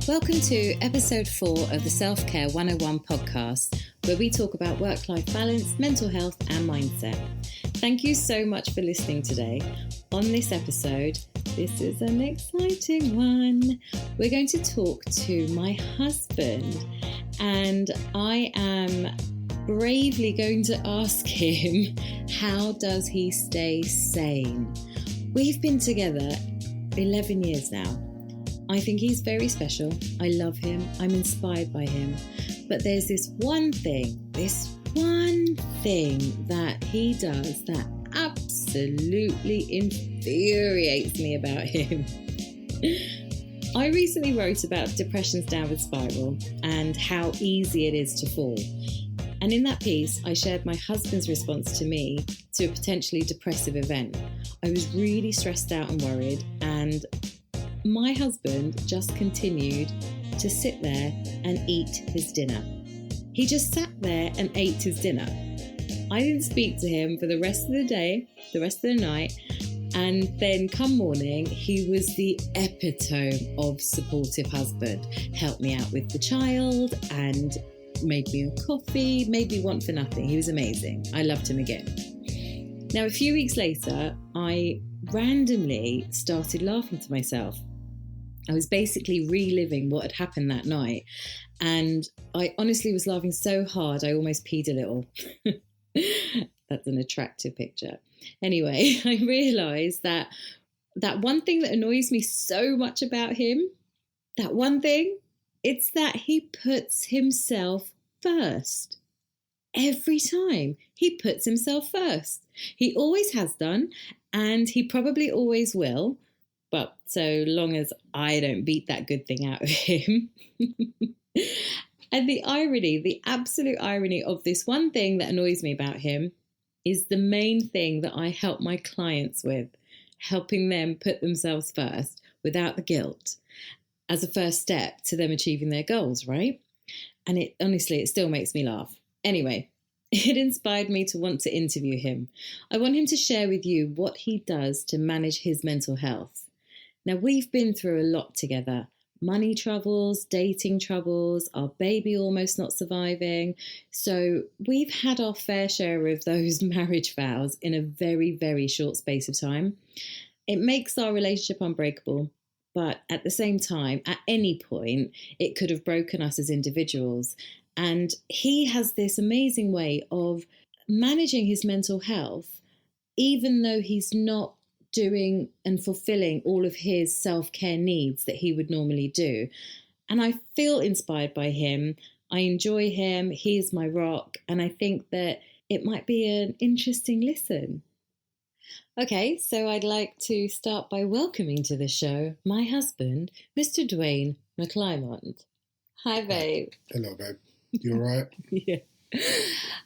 Welcome to episode 4 of the Self-Care 101 podcast, where we talk about work-life balance, mental health and mindset. Thank you so much for listening today. On this episode, this is an exciting one. We're going to talk to my husband, and I am bravely going to ask him, how does he stay sane? We've been together 11 years now. I think he's very special. I love him. I'm inspired by him. But there's this one thing that he does that absolutely infuriates me about him. I recently wrote about depression's downward spiral and how easy it is to fall. And in that piece, I shared my husband's response to me to a potentially depressive event. I was really stressed out and worried, and my husband just continued to sit there and eat his dinner. He just sat there and ate his dinner. I didn't speak to him for the rest of the day, the rest of the night, and then come morning, he was the epitome of supportive husband. Helped me out with the child and made me a coffee, made me want for nothing. He was amazing. I loved him again. Now, a few weeks later, I randomly started laughing to myself. I was basically reliving what had happened that night, and I honestly was laughing so hard I almost peed a little. That's an attractive picture. Anyway, I realised that one thing that annoys me so much about him, that one thing, it's that he puts himself first. Every time he puts himself first. He always has done, and he probably always will. But so long as I don't beat that good thing out of him. And the irony, the absolute irony of this one thing that annoys me about him is the main thing that I help my clients with, helping them put themselves first without the guilt as a first step to them achieving their goals, right? And it still makes me laugh. Anyway, it inspired me to want to interview him. I want him to share with you what he does to manage his mental health. Now, we've been through a lot together. Money troubles, dating troubles, our baby almost not surviving. So we've had our fair share of those marriage vows in a very, very short space of time. It makes our relationship unbreakable, but at the same time, at any point, it could have broken us as individuals. And he has this amazing way of managing his mental health, even though he's not doing and fulfilling all of his self-care needs that he would normally do. And I feel inspired by him. I enjoy him. He is my rock. And I think that it might be an interesting listen. Okay, so I'd like to start by welcoming to the show my husband, Mr. Dwayne McClymont. Hi, babe. Hello, babe. You all right? Yeah.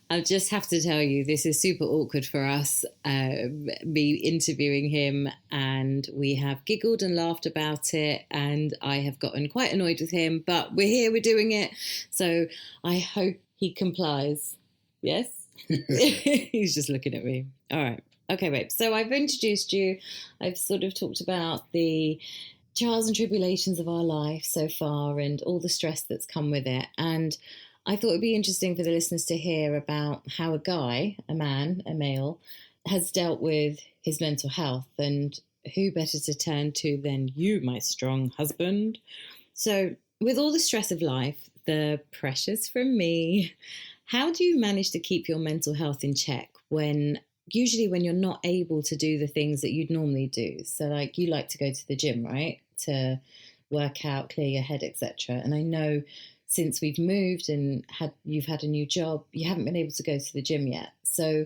I just have to tell you, this is super awkward for us, me interviewing him, and we have giggled and laughed about it, and I have gotten quite annoyed with him, but we're here, we're doing it, so I hope he complies. Yes? He's just looking at me. All right. Okay, babe. So I've introduced you. I've sort of talked about the trials and tribulations of our life so far and all the stress that's come with it, and I thought it'd be interesting for the listeners to hear about how a guy, a man, a male, has dealt with his mental health, and who better to turn to than you, my strong husband. So with all the stress of life, the pressures from me, how do you manage to keep your mental health in check when you're not able to do the things that you'd normally do? So like you like to go to the gym, right? To work out, clear your head, etc. And I know since we've moved and you've had a new job, you haven't been able to go to the gym yet. So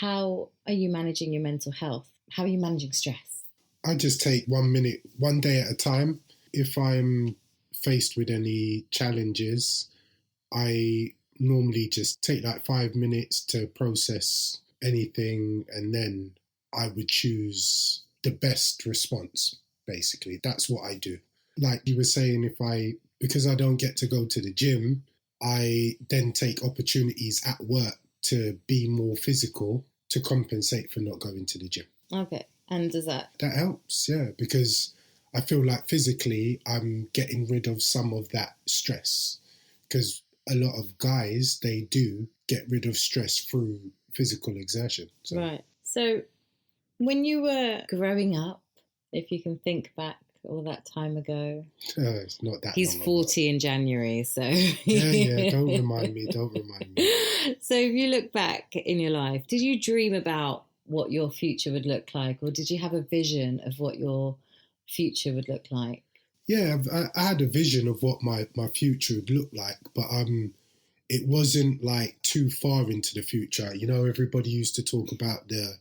how are you managing your mental health? How are you managing stress? I just take 1 minute, one day at a time. If I'm faced with any challenges, I normally just take like 5 minutes to process anything, and then I would choose the best response, basically. That's what I do. Like you were saying, because I don't get to go to the gym, I then take opportunities at work to be more physical to compensate for not going to the gym. Okay. And does that? That helps, yeah, because I feel like physically I'm getting rid of some of that stress, because a lot of guys, they do get rid of stress through physical exertion. So. Right. So when you were growing up, if you can think back all that time ago. It's not that He's long 40 ago. in January, so... Yeah, don't remind me. So if you look back in your life, did you dream about what your future would look like, or did you have a vision of what your future would look like? Yeah, I had a vision of what my future would look like, but it wasn't like too far into the future. You know, everybody used to talk about the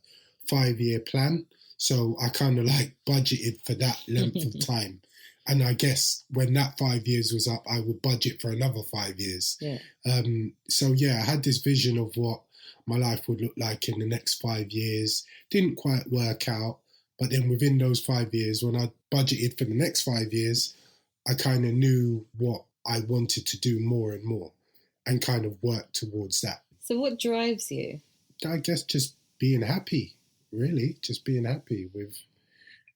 5-year plan. So I kind of like budgeted for that length of time. And I guess when that 5 years was up, I would budget for another 5 years. Yeah. So yeah, I had this vision of what my life would look like in the next 5 years. Didn't quite work out. But then within those 5 years, when I budgeted for the next 5 years, I kind of knew what I wanted to do more and more and kind of work towards that. So what drives you? I guess just being happy, really, just being happy with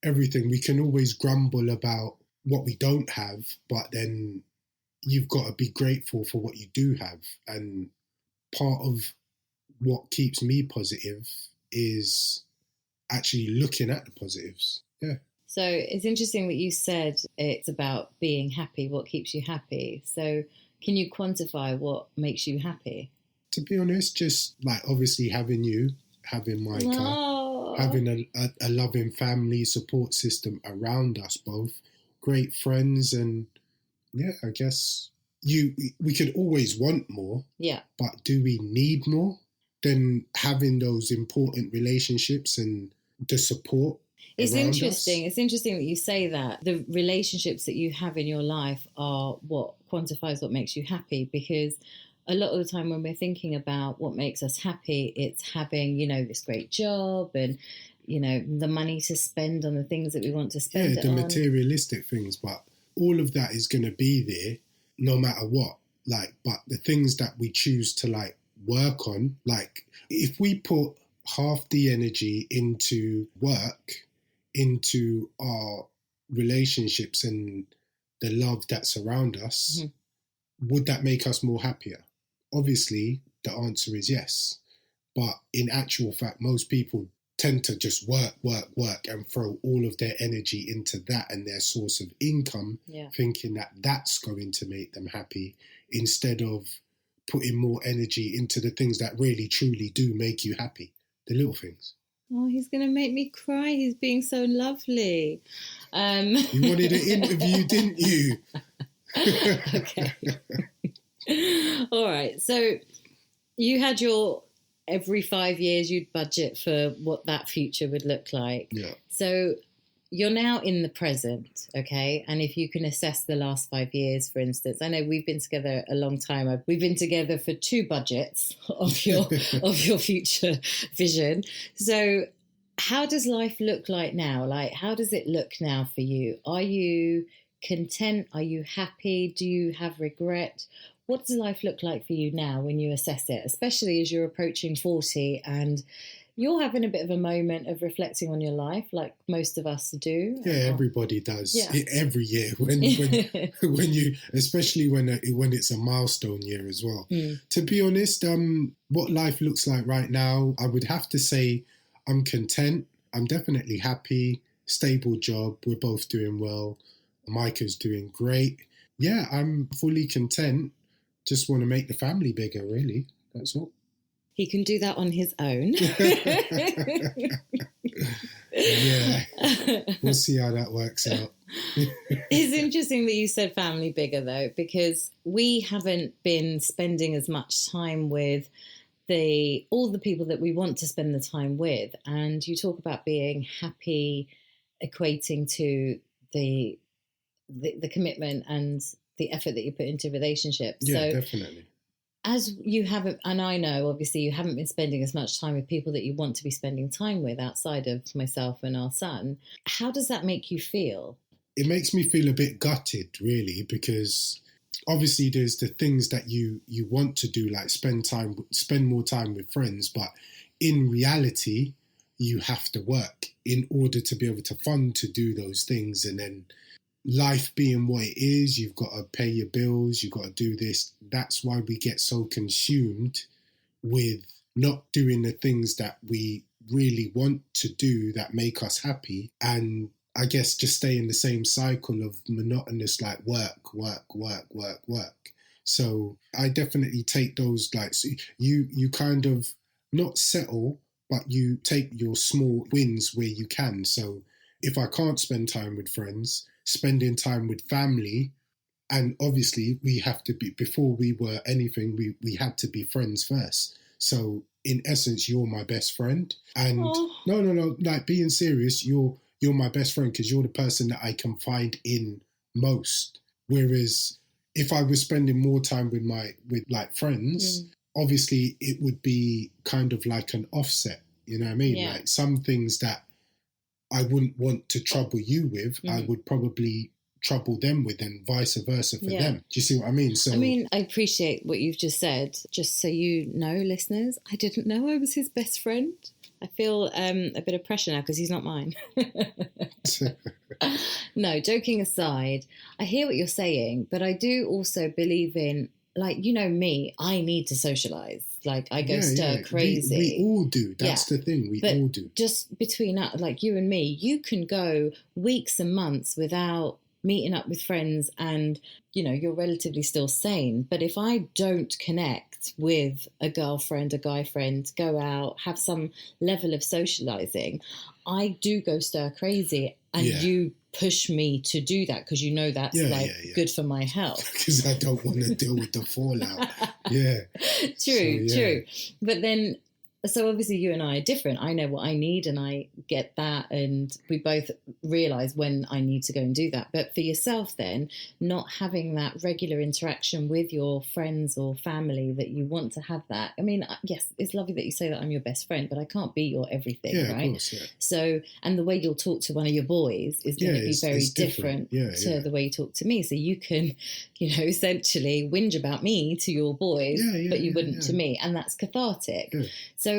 everything. We can always grumble about what we don't have, but then you've got to be grateful for what you do have. And part of what keeps me positive is actually looking at the positives. Yeah. So it's interesting that you said it's about being happy, what keeps you happy. So can you quantify what makes you happy? To be honest, just like obviously having you, having Micah, having a loving family support system around us both, great friends, and yeah, I guess we could always want more. Yeah. But do we need more? Then having those important relationships and the support. It's interesting. It's interesting that you say that. The relationships that you have in your life are what quantifies what makes you happy, because a lot of the time when we're thinking about what makes us happy, it's having, you know, this great job and, you know, the money to spend on the things that we want to spend the materialistic things, but all of that is going to be there no matter what. Like, but the things that we choose to like work on, like if we put half the energy into work, into our relationships and the love that surround us, would that make us more happier? Obviously, the answer is yes. But in actual fact, most people tend to just work and throw all of their energy into that and their source of income, thinking that that's going to make them happy, instead of putting more energy into the things that really, truly do make you happy, the little things. Oh, he's going to make me cry. He's being so lovely. You wanted an interview, didn't you? Okay. All right. So you had your every 5 years you'd budget for what that future would look like. Yeah. So you're now in the present, okay? And if you can assess the last 5 years, for instance, I know we've been together a long time. We've been together for 2 budgets of your future vision. So how does life look like now? Like, how does it look now for you? Are you content? Are you happy? Do you have regret? What does life look like for you now when you assess it, especially as you're approaching 40 and you're having a bit of a moment of reflecting on your life, like most of us do? Yeah, everybody does. Yeah. Every year when you, especially when it's a milestone year as well. To be honest, what life looks like right now, I would have to say I'm content. I'm definitely happy. Stable job. We're both doing well. Micah's doing great. Yeah, I'm fully content. Just want to make the family bigger, really. That's all. He can do that on his own. Yeah, we'll see how that works out. It's interesting that you said family bigger, though, because we haven't been spending as much time with all the people that we want to spend the time with. And you talk about being happy, equating to the commitment and the effort that you put into relationships. Yeah, so, definitely. As you haven't, and I know obviously you haven't been spending as much time with people that you want to be spending time with outside of myself and our son, how does that make you feel? It makes me feel a bit gutted, really, because obviously there's the things that you want to do, like spend more time with friends, but in reality, you have to work in order to be able to fund to do those things. And then life being what it is, you've got to pay your bills, you've got to do this. That's why we get so consumed with not doing the things that we really want to do that make us happy. And I guess just stay in the same cycle of monotonous, like work. So I definitely take those, like, so you kind of not settle, but you take your small wins where you can. So if I can't spend time with friends, spending time with family, and obviously we have to be, before we were anything, we had to be friends first. So in essence, you're my best friend. And no, like being serious, you're my best friend because you're the person that I confide in most. Whereas if I was spending more time with like friends, obviously it would be kind of like an offset. You know what I mean? Yeah. Like some things that I wouldn't want to trouble you with, I would probably trouble them with, and vice versa for them. Do you see what I mean? So, I mean, I appreciate what you've just said. Just so you know, listeners, I didn't know I was his best friend. I feel a bit of pressure now because he's not mine. No, joking aside, I hear what you're saying, but I do also believe in, like, you know me, I need to socialise. Like, I go stir crazy. We all do. That's the thing. We all do. Just between, like, you and me, you can go weeks and months without meeting up with friends and, you know, you're relatively still sane. But if I don't connect with a girlfriend, a guy friend, go out, have some level of socialising, I do go stir crazy. And you push me to do that because you know that's good for my health. Because I don't want to deal with the fallout. True. But then, so obviously you and I are different. I know what I need and I get that, and we both realise when I need to go and do that. But for yourself then, not having that regular interaction with your friends or family that you want to have that. I mean, yes, it's lovely that you say that I'm your best friend, but I can't be your everything, right? Of course, So, and the way you'll talk to one of your boys is going to be very different to the way you talk to me. So you can, you know, essentially whinge about me to your boys, but you wouldn't to me. And that's cathartic. So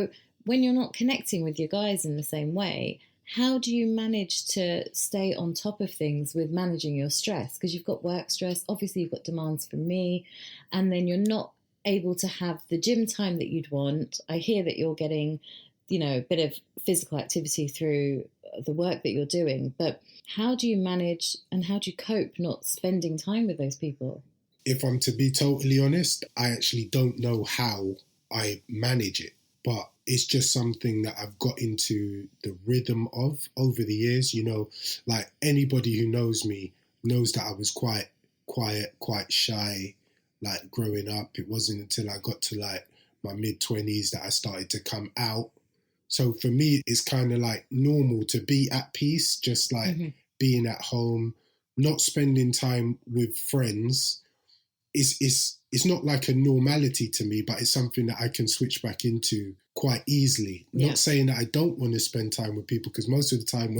when you're not connecting with your guys in the same way, how do you manage to stay on top of things with managing your stress? Because you've got work stress, obviously you've got demands from me, and then you're not able to have the gym time that you'd want. I hear that you're getting, you know, a bit of physical activity through the work that you're doing, but how do you manage and how do you cope not spending time with those people? If I'm to be totally honest, I actually don't know how I manage it. But it's just something that I've got into the rhythm of over the years. You know, like anybody who knows me knows that I was quite quiet, quite shy, like growing up. It wasn't until I got to like my mid-20s that I started to come out. So for me, it's kind of like normal to be at peace, just like being at home, not spending time with friends. It's not like a normality to me, but it's something that I can switch back into quite easily. Not saying that I don't want to spend time with people, because most of the time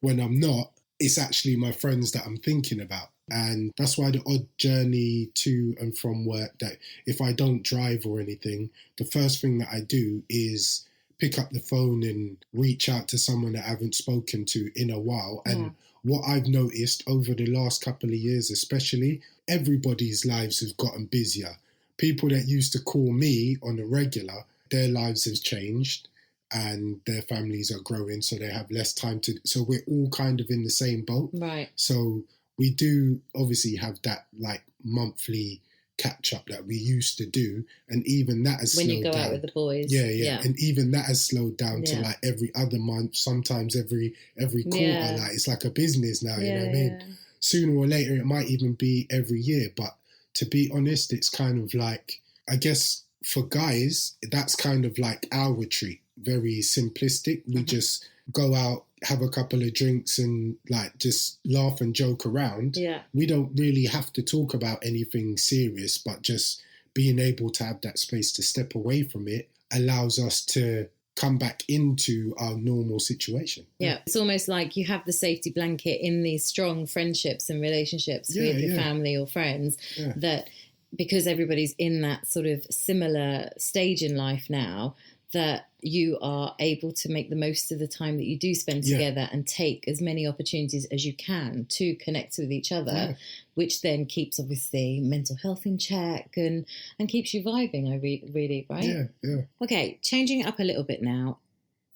when I'm not, it's actually my friends that I'm thinking about. And that's why the odd journey to and from work, that if I don't drive or anything, the first thing that I do is pick up the phone and reach out to someone that I haven't spoken to in a while. And what I've noticed over the last couple of years especially, everybody's lives have gotten busier. People that used to call me on a regular, their lives have changed and their families are growing, so they have less time to... So we're all kind of in the same boat. Right. So we do obviously have that like monthly catch-up that we used to do, and even that has slowed down. When you go out with the boys. Yeah. And even that has slowed down to like every other month, sometimes every quarter. Like it's like a business now, you know what I mean? Sooner or later, it might even be every year. But to be honest, it's kind of like, I guess for guys, that's kind of like our retreat. Very simplistic. We just go out, have a couple of drinks and like just laugh and joke around. Yeah. We don't really have to talk about anything serious, but just being able to have that space to step away from it allows us to come back into our normal situation. Yeah, it's almost like you have the safety blanket in these strong friendships and relationships with your family or friends that because everybody's in that sort of similar stage in life now, that you are able to make the most of the time that you do spend together and take as many opportunities as you can to connect with each other, which then keeps obviously mental health in check and keeps you vibing, really, right? Yeah. Okay, changing it up a little bit now.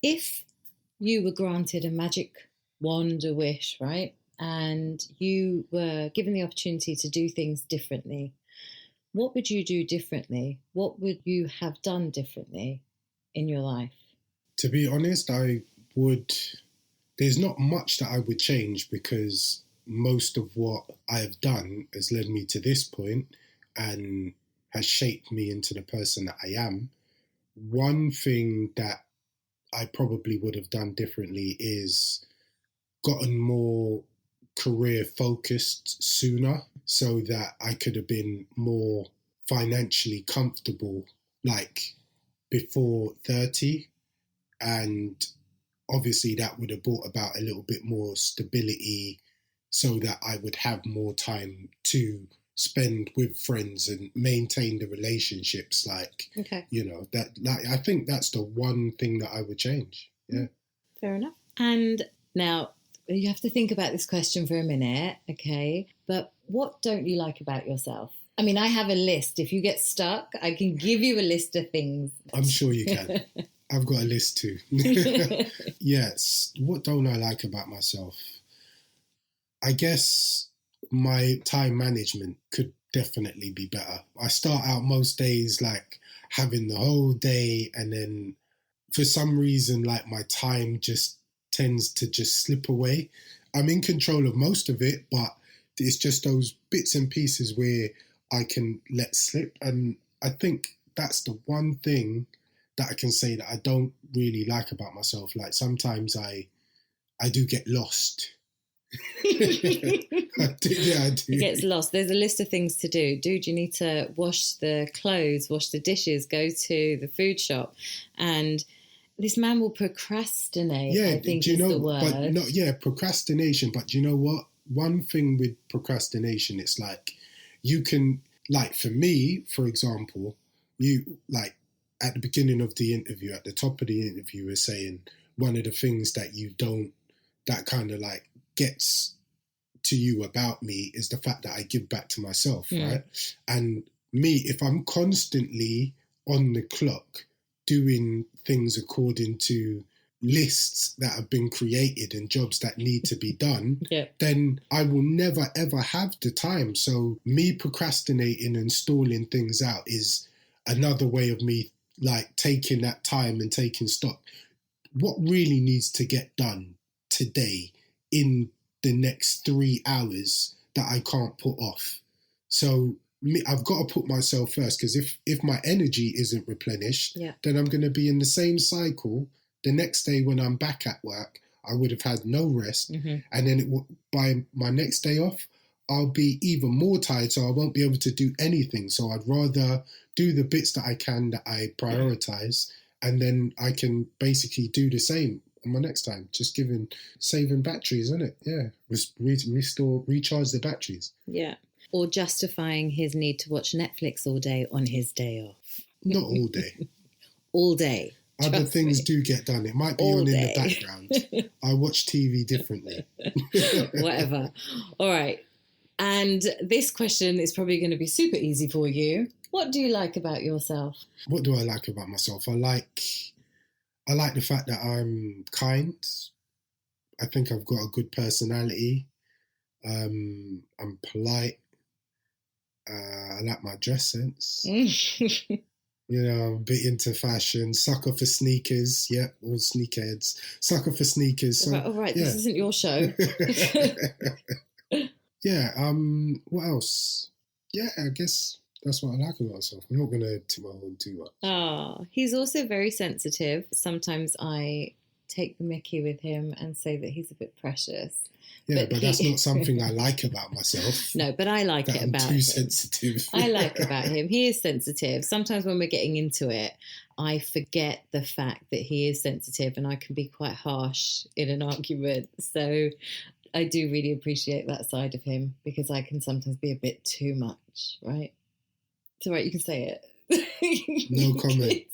If you were granted a magic wand, a wish, right? And you were given the opportunity to do things differently, what would you do differently? What would you have done differently in your life? To be honest, there's not much that I would change, because most of what I have done has led me to this point and has shaped me into the person that I am. One thing that I probably would have done differently is gotten more career focused sooner, so that I could have been more financially comfortable, like before 30. And obviously that would have brought about a little bit more stability, so that I would have more time to spend with friends and maintain the relationships. Like, I think that's the one thing that I would change. Yeah. Fair enough. And now you have to think about this question for a minute, okay? But what don't you like about yourself? I mean, I have a list. If you get stuck, I can give you a list of things. I'm sure you can. I've got a list too. Yes. What don't I like about myself? I guess my time management could definitely be better. I start out most days like having the whole day, and then for some reason, like my time just tends to just slip away. I'm in control of most of it, but it's just those bits and pieces where I can let slip. And I think that's the one thing that I can say that I don't really like about myself. Like sometimes I do get lost. I do. It gets lost. There's a list of things to do. Dude, you need to wash the clothes, wash the dishes, go to the food shop. And this man will procrastinate, I think is the word. But procrastination. But do you know what? One thing with procrastination, it's like you can, like for me, for example, you like at the beginning of the interview, at the top of the interview, we're saying one of the things that that kind of like gets to you about me is the fact that I give back to myself, right? And me, if I'm constantly on the clock doing things according to lists that have been created and jobs that need to be done, then I will never ever have the time. So me procrastinating and stalling things out is another way of me like taking that time and taking stock. What really needs to get done today in the next 3 hours that I can't put off? So I've got to put myself first, because if my energy isn't replenished, then I'm going to be in the same cycle. The next day when I'm back at work, I would have had no rest. And then by my next day off, I'll be even more tired, so I won't be able to do anything. So I'd rather do the bits that I can, that I prioritize, and then I can basically do the same on my next time. Just saving batteries, isn't it? Yeah. Recharge the batteries. Yeah. Or justifying his need to watch Netflix all day on his day off. Not all day. All day. Other things do get done. It might be all on in the background. I watch TV differently. Whatever. All right. And this question is probably going to be super easy for you. What do you like about yourself? What do I like about myself? I like the fact that I'm kind. I think I've got a good personality. I'm polite. I like my dress sense. I'm a bit into fashion. Sucker for sneakers. Yeah, all sneakerheads. Sucker for sneakers. So, all right, this isn't your show. Yeah. What else? Yeah, I guess that's what I like about myself. I'm not going to toot my horn too much. Oh, he's also very sensitive. Sometimes I take the mickey with him and say that he's a bit precious. Yeah, but that's not something I like about myself. No, but I like it about him. I'm too sensitive. I like about him. He is sensitive. Sometimes when we're getting into it, I forget the fact that he is sensitive, and I can be quite harsh in an argument. So I do really appreciate that side of him, because I can sometimes be a bit too much, right? It's all right, you can say it. No comment.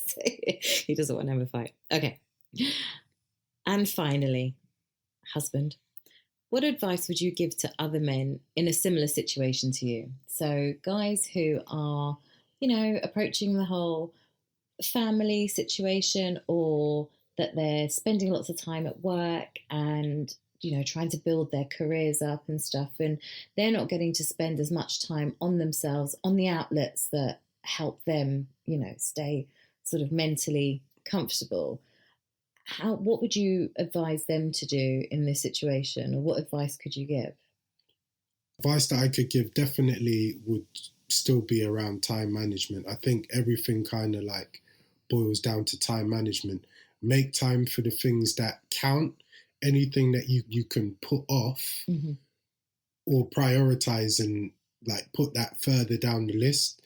He doesn't want to have a fight. Okay. And finally, husband, what advice would you give to other men in a similar situation to you? So guys who are, approaching the whole family situation, or that they're spending lots of time at work and, trying to build their careers up and stuff, and they're not getting to spend as much time on themselves, on the outlets that help them, stay sort of mentally comfortable. What would you advise them to do in this situation, or what advice could you give? Advice that I could give definitely would still be around time management. I think everything kind of like boils down to time management. Make time for the things that count. Anything that you can put off or prioritize and like put that further down the list.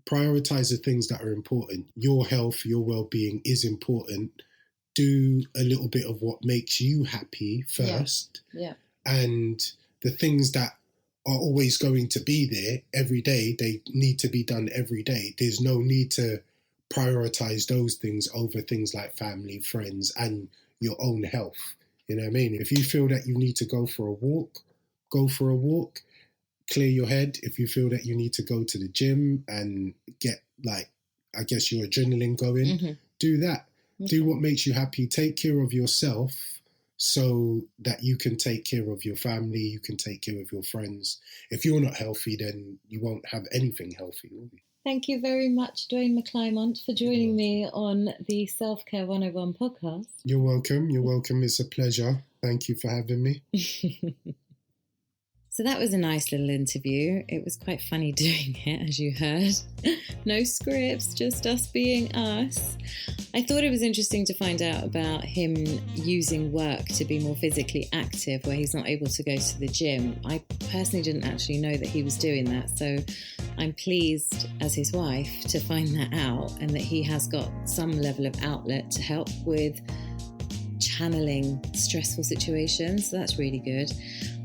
Prioritize the things that are important. Your health, your well-being is important. Do a little bit of what makes you happy first. Yeah. And the things that are always going to be there every day, they need to be done every day. There's no need to prioritize those things over things like family, friends, and your own health. You know what I mean? If you feel that you need to go for a walk, go for a walk. Clear your head. If you feel that you need to go to the gym and get your adrenaline going, do that. Okay. Do what makes you happy. Take care of yourself so that you can take care of your family, you can take care of your friends. If you're not healthy, then you won't have anything healthy, will you? Thank you very much, Dwayne McClymont, for joining me on the Self-Care 101 podcast. You're welcome. You're welcome. It's a pleasure. Thank you for having me. So that was a nice little interview. It was quite funny doing it, as you heard. No scripts, just us being us. I thought it was interesting to find out about him using work to be more physically active, where he's not able to go to the gym. I personally didn't actually know that he was doing that, so I'm pleased as his wife to find that out, and that he has got some level of outlet to help with channeling stressful situations. So that's really good.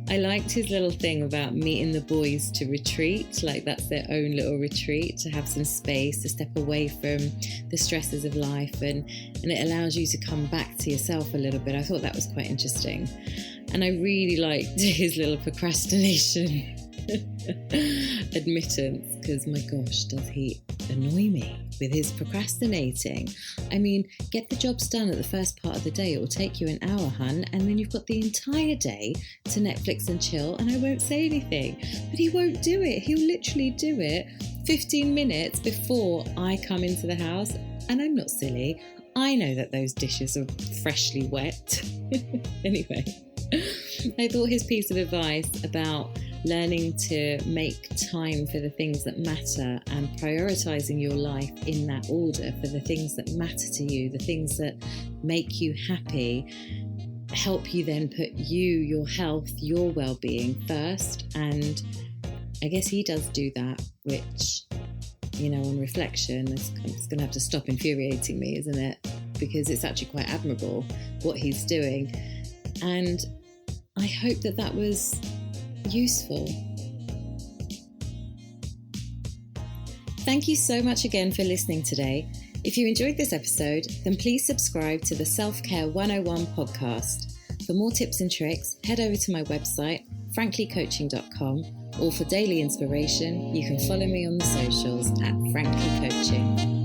I liked his little thing about meeting the boys to retreat, like that's their own little retreat, to have some space, to step away from the stresses of life, and it allows you to come back to yourself a little bit. I thought that was quite interesting. And I really liked his little procrastination admittance, because my gosh, does he annoy me with his procrastinating. I mean, get the jobs done at the first part of the day. It will take you an hour, hun, and then you've got the entire day to Netflix and chill, and I won't say anything. But he won't do it. He'll literally do it 15 minutes before I come into the house, and I'm not silly. I know that those dishes are freshly wet. Anyway, I thought his piece of advice about learning to make time for the things that matter and prioritising your life in that order for the things that matter to you, the things that make you happy, help you then put you, your health, your well-being first. And I guess he does do that, which, on reflection, it's going to have to stop infuriating me, isn't it? Because it's actually quite admirable what he's doing. And I hope that was useful. Thank you so much again for listening today. If you enjoyed this episode, then please subscribe to the Self-Care 101 podcast. For more tips and tricks, head over to my website, franklycoaching.com, or for daily inspiration, you can follow me on the socials at Frankly Coaching.